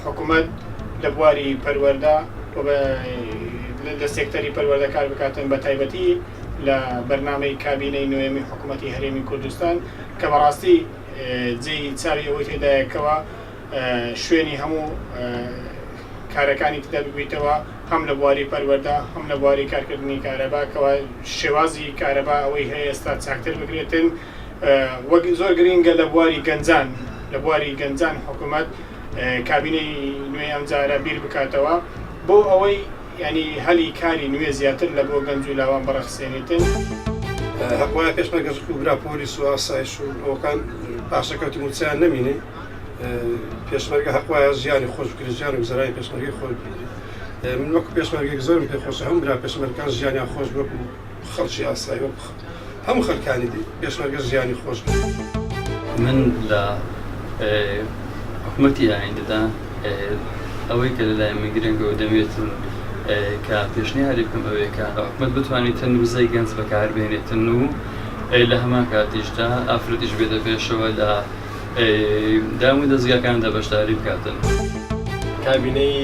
حکوومەت لە بواری پەروەردە لە سێکتەری پەروەردە کار بکاتن بە تایبەتی لە بەرنامەی کابینەی نوێمی حکوومەتی هەرێمی کوردستان کە بەڕاستی جێی چاوی ئەوەی تێدایەکەوە شوێنی هەموو کارەکانی تدا ببیتەوە هەم لە بواری پەروەردە هەم لە بواری کارکردنی کارەبا کەوا شێوازی کارەبا ئەوەی هەیە ئێستا چاکتر بکرێتن وەک زۆر گرنگە لە بواری گەنجان لە بواری گەنجان حکوومەت کابینەی نوێ ئەمجارە بیر بکاتەوە بۆ ئەوەی ینی هەلی کاری نوێ زیاتر لە بۆ گەنج و لاوان بەڕەخسێنێتن هەقوایە پێشمەرگەزک و برا پۆلیس و ئاسایش و ئەوکان پاشەکەوتی موچیان نەمینێ پێشمەرگە هەقوایە ژیانی خۆش بکرێت ژیان و گوزەرانی پێشمەرگەی خۆش من وەکو پێشمەرگێک زۆرم پێخۆشە هەموو برا پێشمەرگەکان ژیانیان خۆش وەکو خەڵکی ئاسایی وەکو هەموو خەڵکانی دی پێشمەرگە ژیانی خۆش بکرێت. من لە حکوومەتی ئایندەدا ئەوەی کە لەلای من گرنگەوە دەمێتن کە پێشنیاری بکەم ئەوەیە کە حکوومەت بتوانێتن وزەی گەنج بەکاربێنێتن و لە هەمان کاتیشدا ئافرەتیش بێتە پێشەوە لە دام و دەستگاکاندا بەشداری بکاتن. کابینەی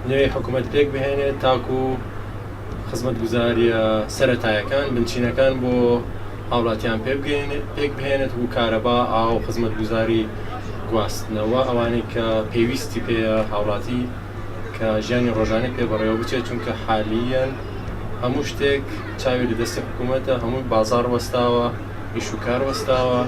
نوێی حکوومەت پێک بهێنێت تاکو خزمەتگوزاریە سەرەتایەکان بنچینەکان بۆ هاوڵاتیان پێک بهێنێت و کارەبا ئاو خزمەتگوزاری گواستنەوە ئەوانەی کە پێویستی پێە هاوڵاتی کە ژیانی ڕۆژانەی پێ بەڕێوە بچێت چونکە حالیەن هەموو شتێک چاوی لە دەستی حکوومەتە هەمووی بازار وەستاوە ئیش و کار وەستاوە.